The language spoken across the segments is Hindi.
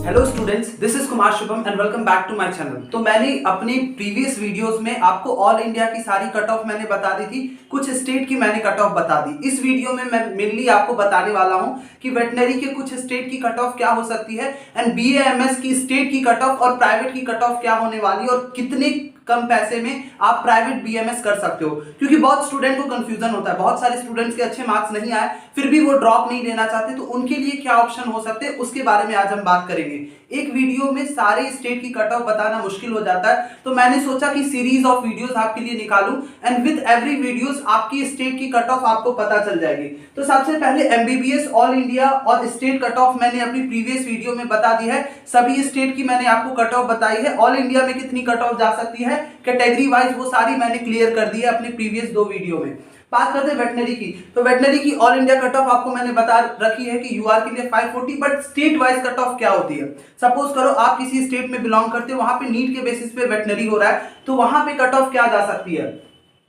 Hello students, this is Kumar Shubham and welcome back to my channel. तो मैंने अपने प्रीवियस वीडियोस में आपको ऑल इंडिया की सारी कट ऑफ मैंने बता दी थी, कुछ स्टेट की मैंने कट ऑफ बता दी। इस वीडियो में मैं मेनली आपको बताने वाला हूं कि वेटनरी के कुछ स्टेट की कट ऑफ क्या हो सकती है एंड बीएएमएस की स्टेट की कट ऑफ और प्राइवेट की कट ऑफ क्या होने वाली है और कितने कम पैसे में आप प्राइवेट बीएमएस कर सकते हो। क्योंकि बहुत स्टूडेंट को कंफ्यूजन होता है, बहुत सारे स्टूडेंट्स के अच्छे मार्क्स नहीं आए फिर भी वो ड्रॉप नहीं लेना चाहते, तो उनके लिए क्या ऑप्शन हो सकते हैं उसके बारे में आज हम बात करेंगे। एक वीडियो में सारे स्टेट की कट ऑफ बताना मुश्किल हो जाता है, तो मैंने सोचा कि सीरीज ऑफ वीडियोस आपके लिए निकालूं एंड विद एवरी वीडियोस आपकी स्टेट की कट ऑफ आपको पता चल जाएगी। तो सबसे पहले एमबीबीएस ऑल इंडिया और स्टेट कट ऑफ मैंने अपनी प्रीवियस वीडियो में बता दी है। सभी स्टेट की मैंने आपको कट ऑफ बताई है। ऑल इंडिया में कितनी कट ऑफ जा सकती है कैटेगरी वाइज, वो सारी मैंने क्लियर कर दी है अपने प्रीवियस 2 वीडियो में। बात करते हैं वेटनरी की, तो वेटनरी की ऑल इंडिया कट ऑफ आपको मैंने बता रखी है कि यूआर के लिए 540, but state wise cut off क्या होती है। सपोज करो आप किसी स्टेट में बिलोंग करते हो, वहां पे नीट के बेसिस पे वेटनरी हो रहा है, तो वहां पे कट ऑफ क्या जा सकती है।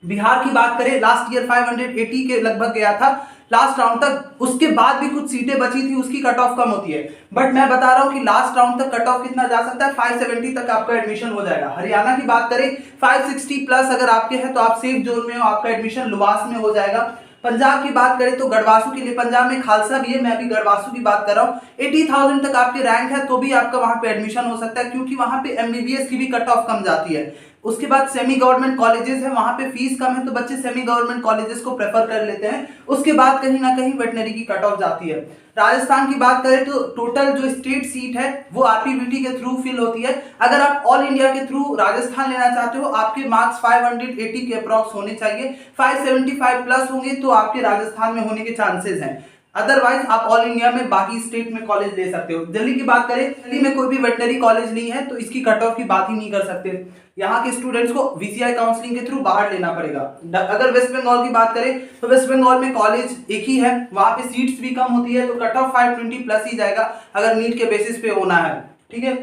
बिहार की बात करें, लास्ट ईयर 580 के लगभग गया था लास्ट राउंड तक, उसके बाद भी कुछ सीटें बची थी, उसकी कट ऑफ कम होती है। बट मैं बता रहा हूं कि लास्ट राउंड तक कट ऑफ कितना जा सकता है, 570 तक आपका एडमिशन हो जाएगा। हरियाणा की बात करें 560 प्लस अगर आपके हैं तो आप सेफ जोन में हो, आपका एडमिशन लुवास में हो जाएगा। पंजाब की बात करें तो गढ़वासू के लिए, पंजाब में खालसा भी है, मैं भी गढ़वासू की बात कर रहा हूँ, 80,000 तक आपके रैंक है तो भी आपका वहां पे एडमिशन हो सकता है, क्योंकि वहां पे एमबीबीएस की भी कट ऑफ कम जाती है। उसके बाद सेमी गवर्नमेंट कॉलेजेस है, वहां पे फीस कम है तो बच्चे सेमी गवर्नमेंट कॉलेजेस को प्रेफर कर लेते हैं। उसके बाद कहीं ना कहीं वेटनरी की कट ऑफ जाती है। राजस्थान की बात करें तो टोटल जो स्टेट सीट है वो आरपीवीटी के थ्रू फिल होती है। अगर आप ऑल इंडिया के थ्रू राजस्थान लेना चाहते हो, आपके मार्क्स 580 के अप्रॉक्स होने चाहिए, 575 प्लस होंगे तो आपके राजस्थान में होने के चांसेस हैं। अदरवाइज आप ऑल इंडिया में बाकी स्टेट में कॉलेज ले सकते हो। दिल्ली की बात करें, दिल्ली में कोई भी वेटनरी कॉलेज नहीं है तो इसकी कट ऑफ की बात ही नहीं कर सकते। यहाँ के स्टूडेंट्स को वीसीआई काउंसलिंग के थ्रू बाहर लेना पड़ेगा। अगर वेस्ट बंगाल की बात करें तो वेस्ट बंगाल में कॉलेज एक ही है, वहां पे सीट्स भी कम होती है, तो कट ऑफ 520 प्लस ही जाएगा अगर नीट के बेसिस पे होना है। ठीक है,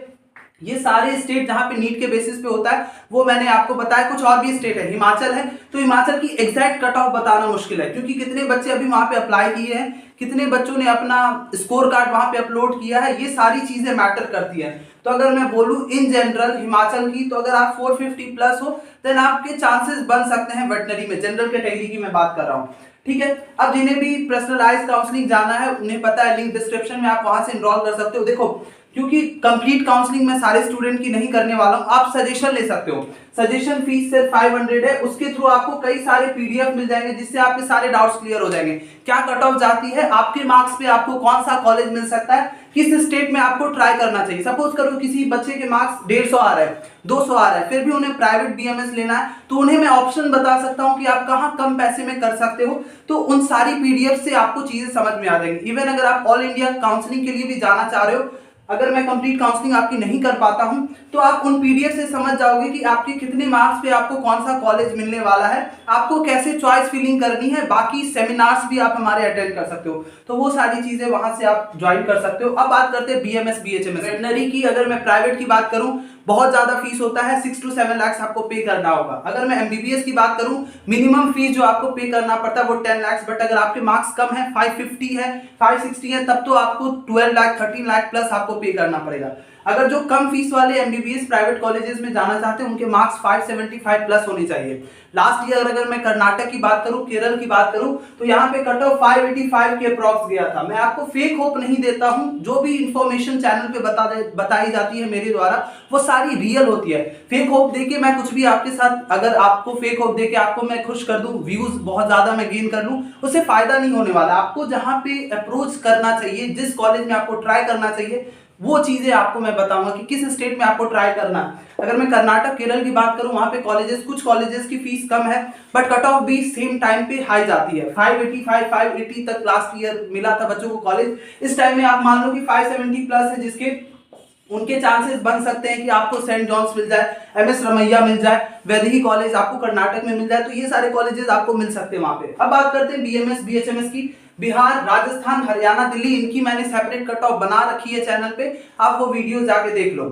ये सारे स्टेट जहां पे नीट के बेसिस पे होता है वो मैंने आपको बताया। कुछ और भी स्टेट है, हिमाचल है, तो हिमाचल की एग्जैक्ट कट ऑफ बताना मुश्किल है, क्योंकि कितने बच्चे अभी वहां पे अप्लाई किए हैं, कितने बच्चों ने अपना स्कोर कार्ड वहां पे अपलोड किया है, ये सारी चीजें मैटर करती है। तो अगर मैं बोलूं इन जनरल हिमाचल की, तो अगर आप 450 प्लस हो देन आपके चांसेस बन सकते हैं वेटनरी में। जनरल कैटेगरी की मैं बात कर रहा हूँ। ठीक है, अब जिन्हें भी पर्सनलाइज काउंसलिंग जाना है उन्हें पता है, लिंक डिस्क्रिप्शन में आप वहां से एनरोल कर सकते हो। देखो, क्योंकि कंप्लीट काउंसलिंग मैं सारे स्टूडेंट की नहीं करने वाला हूं, आप सजेशन ले सकते हो। सजेशन फीस सिर्फ 500 है, उसके थ्रू आपको कई सारे पीडीएफ मिल जाएंगे जिससे आपके सारे डाउट्स क्लियर हो जाएंगे। क्या कट ऑफ जाती है, आपके मार्क्स पे आपको कौन सा कॉलेज मिल सकता है, किस स्टेट में आपको ट्राई करना चाहिए। सपोज करो किसी बच्चे के मार्क्स 150 आ रहे हैं, 200 आ रहा है, फिर भी उन्हें प्राइवेट बीएमएस लेना है, तो उन्हें मैं ऑप्शन बता सकता हूं कि आप कहां कम पैसे में कर सकते हो। तो उन सारी पीडीएफ से आपको चीजें समझ में आ जाएंगी। इवन अगर आप ऑल इंडिया काउंसलिंग के लिए भी जाना चाह रहे हो, अगर मैं कंप्लीट काउंसलिंग आपकी नहीं कर पाता हूं तो आप उन पीडीएफ से समझ जाओगे कि आपके कितने मार्क्स पे आपको कौन सा कॉलेज मिलने वाला है, आपको कैसे चॉइस फिलिंग करनी है। बाकी सेमिनार्स भी आप हमारे अटेंड कर सकते हो, तो वो सारी चीजें वहां से आप ज्वाइन कर सकते हो। अब बात करते हैं बीएमएस बीएचएमएस वेटनरी की। अगर मैं प्राइवेट की बात करूं, बहुत ज्यादा फीस होता है, 6 to 7 लाख आपको पे करना होगा। अगर मैं एमबीबीएस की बात करूं, मिनिमम फीस जो आपको पे करना पड़ता है वो 10 लाख, बट अगर आपके मार्क्स कम है, 550 है, 560 है, तब तो आपको 12 लाख 13 लाख प्लस आपको पे करना पड़ेगा। अगर जो कम फीस वाले एमबीबीएस प्राइवेट कॉलेजेस में जाना चाहते हैं उनके मार्क्स 575 प्लस होने चाहिए। लास्ट ईयर अगर मैं कर्नाटक की बात करूं, केरल की बात करूं, तो यहाँ पे कट ऑफ 585 के अप्रॉक्स गया था। मैं आपको फेक होप नहीं देता हूं, जो भी इंफॉर्मेशन चैनल पे बताई जाती है मेरे द्वारा वो सारी रियल होती है। फेक होप देके मैं कुछ भी आपके साथ, अगर आपको फेक होप देके आपको मैं खुश कर दूं, व्यूज बहुत ज्यादा मैं गेन कर लूं, उससे फायदा नहीं होने वाला। आपको जहां पे अप्रोच करना चाहिए, जिस कॉलेज में आपको ट्राई करना चाहिए, वो चीजें आपको मैं बताऊंगा कि किस स्टेट में आपको ट्राई करना है। अगर मैं कर्नाटक केरल की बात करूं, वहां पे कॉलेजेस, कुछ कॉलेजेस की फीस कम है बट कट ऑफ भी सेम टाइम पे हाई जाती है। 585 580 तक लास्ट ईयर मिला था बच्चों को कॉलेज। इस टाइम में आप मान लो कि 570 प्लस है, जिसके उनके चांसेस बन सकते हैं कि आपको सेंट जॉन्स मिल जाए, एमएस रमैया मिल जाए, वैदेही कॉलेज आपको कर्नाटक में मिल जाए, तो ये सारे कॉलेजेस आपको मिल सकते हैं वहां पे। अब बात करते हैं बीएमएस बीएचएमएस की। बिहार, राजस्थान, हरियाणा, दिल्ली, इनकी मैंने सेपरेट कट ऑफ बना रखी है चैनल पे, आप वो वीडियो जाके देख लो।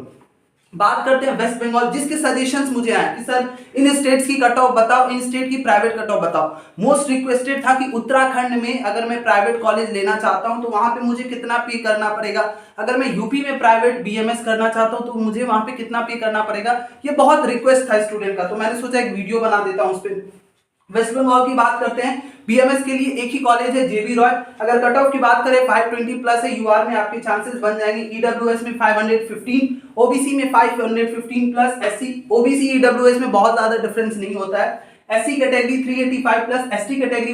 बात करते हैं वेस्ट बंगाल, जिसके सजेशंस मुझे आए कि सर इन स्टेट्स की कट ऑफ बताओ, इन स्टेट की प्राइवेट कट ऑफ बताओ। मोस्ट रिक्वेस्टेड था कि उत्तराखंड में अगर मैं प्राइवेट कॉलेज लेना चाहता हूं तो वहां पे मुझे कितना पे करना पड़ेगा, अगर मैं यूपी में प्राइवेट बीएमएस करना चाहता हूं तो मुझे वहां पे कितना पे करना पड़ेगा। ये बहुत रिक्वेस्ट था स्टूडेंट का, तो मैंने सोचा एक वीडियो बना देता हूं उस पर। वेस्ट बंगाल की बात करते हैं, बीएमएस के लिए एक ही कॉलेज है जेबी रॉय। अगर कट ऑफ की बात करें 520 प्लस है, यूआर में आपके चांसेस बन जाएंगे। ईडब्ल्यूएस में 515, ओबीसी में 515 प्लस, एससी ओबीसी ईडब्ल्यूएस में बहुत ज्यादा डिफरेंस नहीं होता है। SC category 385 plus, ST category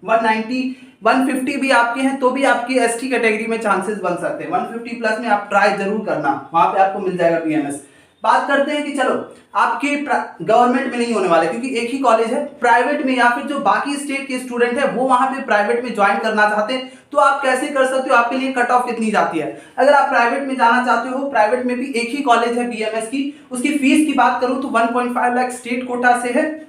190, 150 भी आपके हैं तो भी आपकी एसटी कैटेगरी में चांसेस बन सकते हैं। 150 प्लस में आप ट्राई जरूर करना, वहां पे आपको मिल जाएगा बीएमएस। बात करते हैं कि चलो आपके गवर्नमेंट में नहीं होने वाले क्योंकि एक ही कॉलेज है, प्राइवेट में या फिर जो बाकी स्टेट के स्टूडेंट है वो वहां पे प्राइवेट में ज्वाइन करना चाहते हैं तो आप कैसे कर सकते हो, आपके लिए कट ऑफ कितनी जाती है। अगर आप प्राइवेट में जाना चाहते हो, प्राइवेट में भी एक ही कॉलेज है बीएमएस की, उसकी फीस की बात करूं तो 1.5 लाख स्टेट कोटा से है।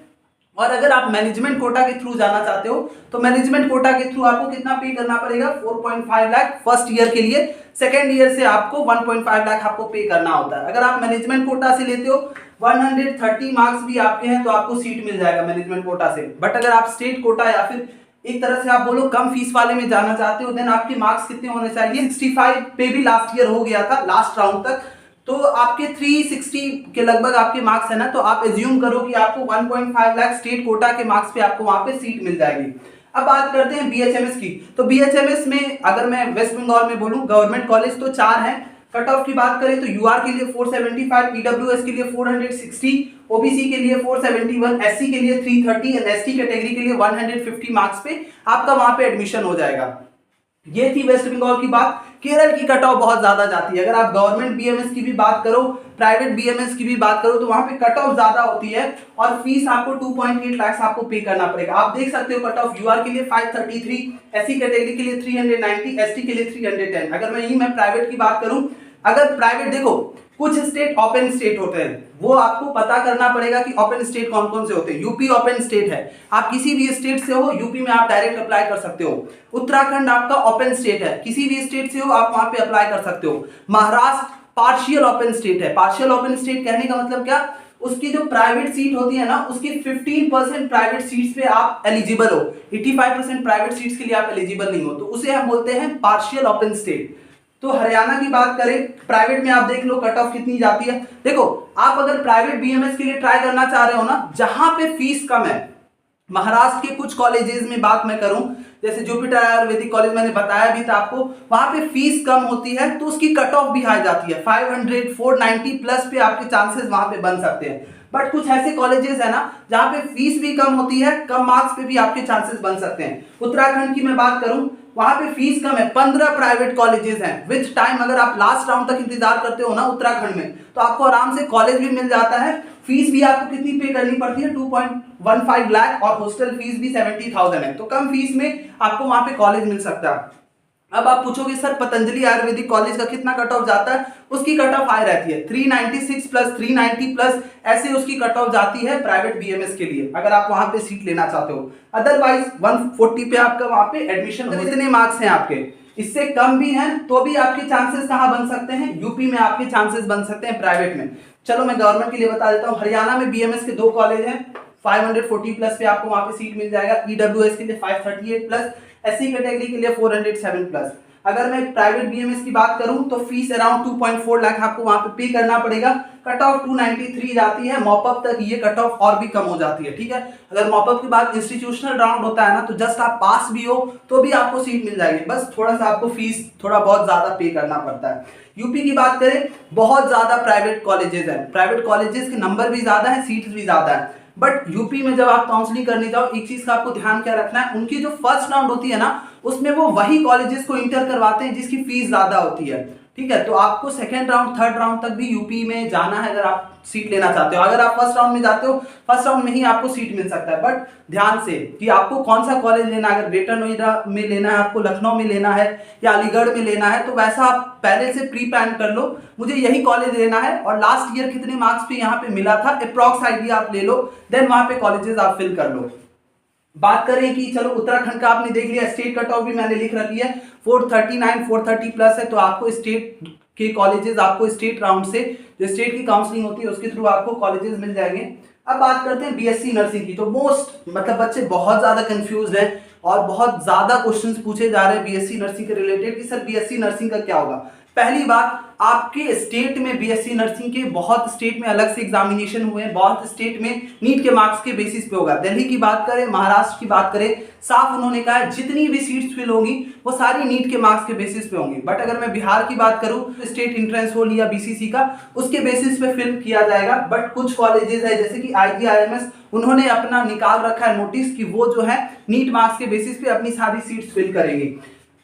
और अगर आप मैनेजमेंट कोटा के थ्रू जाना चाहते हो तो मैनेजमेंट कोटा के थ्रू आपको कितना पे करना पड़ेगा, 4.5 लाख फर्स्ट ईयर के लिए। सेकेंड ईयर से आपको 1.5 लाख आपको पे करना होता है। अगर आप मैनेजमेंट कोटा से लेते हो 130 मार्क्स भी आपके हैं तो आपको सीट मिल जाएगा मैनेजमेंट कोटा से। बट अगर आप स्टेट कोटा या फिर एक तरह से आप बोलो कम फीस वाले में जाना चाहते हो देन आपके मार्क्स कितने होने चाहिए, 65 पे भी लास्ट ईयर हो गया था लास्ट राउंड तक, तो आपके 360 के लगभग आपके मार्क्स है ना, तो आप एज्यूम करो कि आपको 1.5 लाख स्टेट कोटा के मार्क्स पे आपको वहां पे सीट मिल जाएगी। अब बात करते हैं बीएचएमएस की, तो बीएचएमएस में अगर मैं वेस्ट बंगाल में बोलूं गवर्नमेंट कॉलेज तो 4 हैं। कट ऑफ की बात करें तो यूआर के लिए 475, ईडब्ल्यूएस के लिए 460, ओबीसी के लिए 471, एससी के लिए 330 और एसटी कैटेगरी के लिए 150 मार्क्स पे आपका वहां पे एडमिशन हो जाएगा। ये थी वेस्ट बंगाल की बात। केरल की कट ऑफ बहुत ज्यादा जाती है। अगर आप गवर्नमेंट बीएमएस की भी बात करो, प्राइवेट बीएमएस की भी बात करो तो वहां पे कट ऑफ ज्यादा होती है और फीस आपको 2.8 लाख आपको पे करना पड़ेगा। आप देख सकते हो कट ऑफ यूआर के लिए 533, एससी कैटेगरी के लिए 390, एसटी के लिए 310। अगर मैं प्राइवेट की बात करूं, अगर प्राइवेट देखो कुछ स्टेट ओपन स्टेट होते हैं, वो आपको पता करना पड़ेगा कि ओपन स्टेट कौन कौन से होते हैं। यूपी ओपन स्टेट है, आप किसी भी स्टेट से हो यूपी में आप डायरेक्ट अप्लाई कर सकते हो। उत्तराखंड आपका ओपन स्टेट है, किसी भी स्टेट से हो आप वहां पे अप्लाई कर सकते हो। महाराष्ट्र पार्शियल ओपन स्टेट है। पार्शियल ओपन स्टेट कहने का मतलब क्या, उसकी जो प्राइवेट सीट होती है ना उसकी 15% प्राइवेट सीट्स पे आप एलिजिबल हो, 85% प्राइवेट सीट्स के लिए आप एलिजिबल नहीं हो, तो उसे हम बोलते हैं पार्शियल ओपन स्टेट। तो हरियाणा की बात करें, प्राइवेट में आप देख लो कट ऑफ कितनी जाती है। देखो आप अगर प्राइवेट बीएमएस के लिए ट्राई करना चाह रहे हो ना जहां पे फीस कम है, महाराष्ट्र के कुछ कॉलेजेस में बात मैं करूं जैसे जुपिटर आयुर्वेदिक कॉलेज मैंने बताया भी था आपको, वहां पे फीस कम होती है तो उसकी कट ऑफ भी हाई जाती है। 500 490 प्लस पे आपके चांसेस वहां पे बन सकते हैं। बट कुछ ऐसे कॉलेजेस है ना जहां पे फीस भी कम होती है, कम मार्क्स पे भी आपके चांसेस बन सकते हैं। उत्तराखंड की मैं बात करूं, वहां पे फीस कम है, 15 प्राइवेट कॉलेजेस हैं। विथ टाइम अगर आप लास्ट राउंड तक इंतजार करते हो ना उत्तराखंड में तो आपको आराम से कॉलेज भी मिल जाता है। फीस भी आपको कितनी पे करनी पड़ती है, 2.15 लाख और हॉस्टल फीस भी 70,000 है, तो कम फीस में आपको वहां पे कॉलेज मिल सकता है। अब आप पूछोगे सर पतंजलि आयुर्वेदिक कॉलेज का कितना कट ऑफ जाता है, उसकी कट ऑफ हाई रहती है 396 प्लस 390 प्लस, ऐसे उसकी कट ऑफ जाती है प्राइवेट बीएमएस के लिए अगर आप वहां पे सीट लेना चाहते हो। अदरवाइज 140 पे आपका वहां पे एडमिशन, इतने मार्क्स हैं आपके, इससे कम भी हैं तो भी आपके चांसेस कहां बन सकते हैं, यूपी में आपके चांसेस बन सकते हैं प्राइवेट में। चलो मैं गवर्नमेंट के लिए बता देता हूं, हरियाणा में बीएमएस के 2 कॉलेज हैं, 540 प्लस पे आपको वहां पे सीट मिल जाएगा। ईडब्ल्यूएस के लिए 538 प्लस, एससी कैटेगरी के लिए 407 प्लस। अगर मैं प्राइवेट बीएमएस की बात करूं तो फीस अराउंड 2.4 लाख आपको वहां पे करना पड़ेगा। कट ऑफ 293 जाती है, मॉपअप तक ये कट ऑफ और भी कम हो जाती है। ठीक है, अगर मॉपअप के बाद इंस्टीट्यूशनल राउंड होता है ना तो जस्ट आप पास भी हो तो भी आपको सीट मिल जाएगी, बस थोड़ा सा आपको फीस थोड़ा बहुत ज्यादा पे करना पड़ता है। यूपी की बात करें, बहुत ज्यादा प्राइवेट कॉलेजेस हैं, प्राइवेट कॉलेजेस के नंबर भी ज्यादा है, सीट्स भी ज्यादा है। बट यूपी में जब आप काउंसलिंग करने जाओ एक चीज का आपको ध्यान क्या रखना है, उनकी जो फर्स्ट राउंड होती है ना उसमें वो वही कॉलेजेस को इंटर करवाते हैं जिसकी फीस ज्यादा होती है। ठीक है, तो आपको सेकंड राउंड थर्ड राउंड तक भी यूपी में जाना है अगर आप सीट लेना चाहते हो। अगर आप फर्स्ट राउंड में जाते हो, फर्स्ट राउंड में ही आपको सीट मिल सकता है, बट ध्यान से कि आपको कौन सा कॉलेज लेना है। अगर ग्रेटर नोएडा में लेना है, आपको लखनऊ में लेना है या अलीगढ़ में लेना है तो वैसा आप पहले से प्री प्लान कर लो, मुझे यही कॉलेज लेना है और लास्ट ईयर कितने मार्क्स पे यहाँ पे मिला था अप्रॉक्स आइडिया आप ले लो, देन वहां पे कॉलेजेस आप फिल कर लो। बात करें कि चलो उत्तराखंड का आपने देख लिया, स्टेट कट ऑफ भी मैंने लिख रखी है 439 430 प्लस है, तो आपको स्टेट के कॉलेजेस, आपको स्टेट राउंड से जो स्टेट की काउंसलिंग होती है उसके थ्रू आपको कॉलेजेस मिल जाएंगे। अब बात करते हैं बीएससी नर्सिंग की। तो मोस्ट मतलब बच्चे बहुत ज्यादा कंफ्यूज हैं और बहुत ज्यादा क्वेश्चंस पूछे जा रहे हैं बीएससी नर्सिंग के रिलेटेड कि सर बीएससी नर्सिंग का क्या होगा। पहली बात, आपके स्टेट में बीएससी नर्सिंग के बहुत स्टेट में अलग से एग्जामिनेशन हुए हैं, बहुत स्टेट में नीट के मार्क्स के बेसिस पे होगा। दिल्ली की बात करें, महाराष्ट्र की बात करें, साफ उन्होंने कहा है जितनी भी सीट्स फिल होंगी वो सारी नीट के मार्क्स के बेसिस पे होंगी। बट अगर मैं बिहार की बात करूं, स्टेट एंट्रेंस हो लिया बीसीसी का, उसके बेसिस पे फिल किया जाएगा। बट कुछ कॉलेजेस है जैसे कि आईजीआईएमएस, उन्होंने अपना निकाल रखा है नोटिस कि वो जो है नीट मार्क्स के बेसिस पे अपनी सारी सीट्स फिल करेंगे।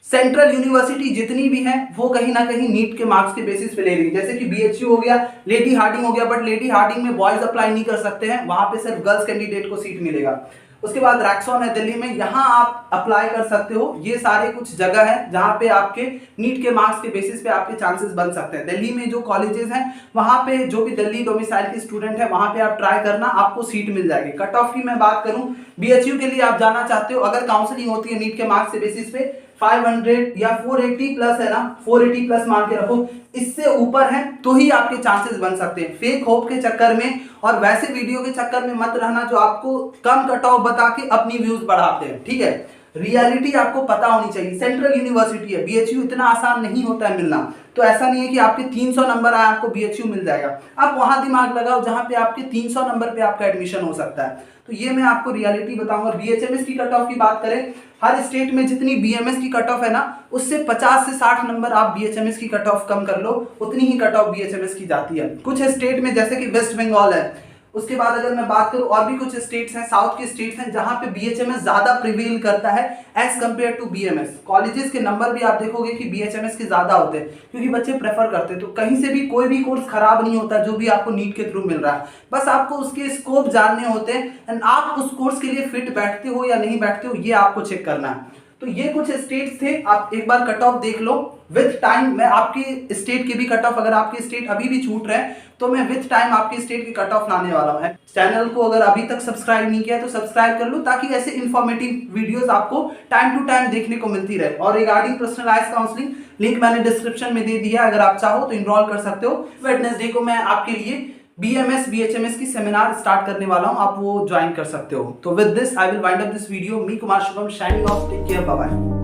सेंट्रल यूनिवर्सिटी जितनी भी है वो कहीं ना कहीं नीट के मार्क्स के बेसिस पे ले रही है, जैसे कि बीएचयू हो गया, लेडी हार्डिंग हो गया। बट लेडी हार्डिंग में बॉयज अप्लाई नहीं कर सकते हैं, वहां पे सिर्फ गर्ल्स कैंडिडेट को सीट मिलेगा। उसके बाद रैक्सॉन है दिल्ली में, यहाँ आप अप्लाई कर सकते हो। ये सारे कुछ जगह है जहाँ पे आपके नीट के मार्क्स के बेसिस पे आपके चांसेस बन सकते हैं। दिल्ली में जो कॉलेजेस हैं वहाँ पे जो भी दिल्ली डोमिसाइल के स्टूडेंट है वहाँ पे आप ट्राई करना, आपको सीट मिल जाएगी। कट ऑफ की मैं बात करूँ, बीएचयू के लिए आप जाना चाहते हो, अगर काउंसलिंग होती है नीट के मार्क्स के बेसिस पे 500 या 480 प्लस है ना, 480 प्लस मान के रखो, इससे ऊपर है तो ही आपके चांसेस बन सकते हैं। फेक होप के चक्कर में और वैसे वीडियो के चक्कर में मत रहना जो आपको कम कट ऑफ बता के अपनी व्यूज बढ़ाते हैं, ठीक है। रियलिटी आपको पता होनी चाहिए। सेंट्रल यूनिवर्सिटी है, बीएचयू इतना आसान नहीं होता है मिलना, तो ऐसा नहीं है कि आपके 300 नंबर आए आपको बीएचयू मिल जाएगा। आप वहां दिमाग लगाओ जहां पे आपके 300 नंबर पे आपका एडमिशन हो सकता है। तो ये मैं आपको रियलिटी बताऊंगा। बीएचएमएस की कट ऑफ की बात करें, हर स्टेट में जितनी बीएमएस की कट ऑफ है ना, उससे 50 से 60 नंबर आप बीएचएमएस की कट ऑफ कम कर लो, उतनी ही कट ऑफ बीएचएमएस की जाती है। कुछ स्टेट में जैसे कि वेस्ट बंगाल है, उसके बाद अगर मैं बात करूं और भी कुछ स्टेट्स हैं, साउथ के स्टेट्स हैं जहां पे बीएचएमएस ज्यादा प्रिवेल करता है as compare to BMS. Colleges के नंबर भी आप देखोगे कि बीएचएमएस के ज्यादा होते हैं क्योंकि बच्चे प्रेफर करते हैं। तो कहीं से भी कोई भी कोर्स खराब नहीं होता जो भी आपको नीट के थ्रू मिल रहा है, बस आपको उसके स्कोप जानने होते हैं एंड आप उस कोर्स के लिए फिट बैठते हो या नहीं बैठते हो ये आपको चेक करना है। तो ये कुछ स्टेट्स थे, आप एक बार कट ऑफ देख लो। विथ टाइम मैं आपके स्टेट की भी कट ऑफ, अगर आपके स्टेट अभी भी छूट रहे हैं तो मैं विथ टाइम आपके स्टेट की कट ऑफ लाने वाला हूं। चैनल को अगर अभी तक सब्सक्राइब नहीं किया है तो सब्सक्राइब कर लो ताकि ऐसे इंफॉर्मेटिव वीडियोस आपको टाइम टू टाइम देखने को मिलती रहे। और रिगार्डिंग पर्सनलाइज्ड काउंसलिंग लिंक मैंने डिस्क्रिप्शन में दे दिया है, अगर आप चाहो तो इनरोल कर सकते हो। वेडनेसडे को मैं आपके लिए बीएमएस बीएचएमएस की सेमिनार स्टार्ट करने वाला हूं, आप वो ज्वाइन कर सकते हो। तो with this I will wind up this video. Me Kumar Shubham, signing off, take care, bye bye.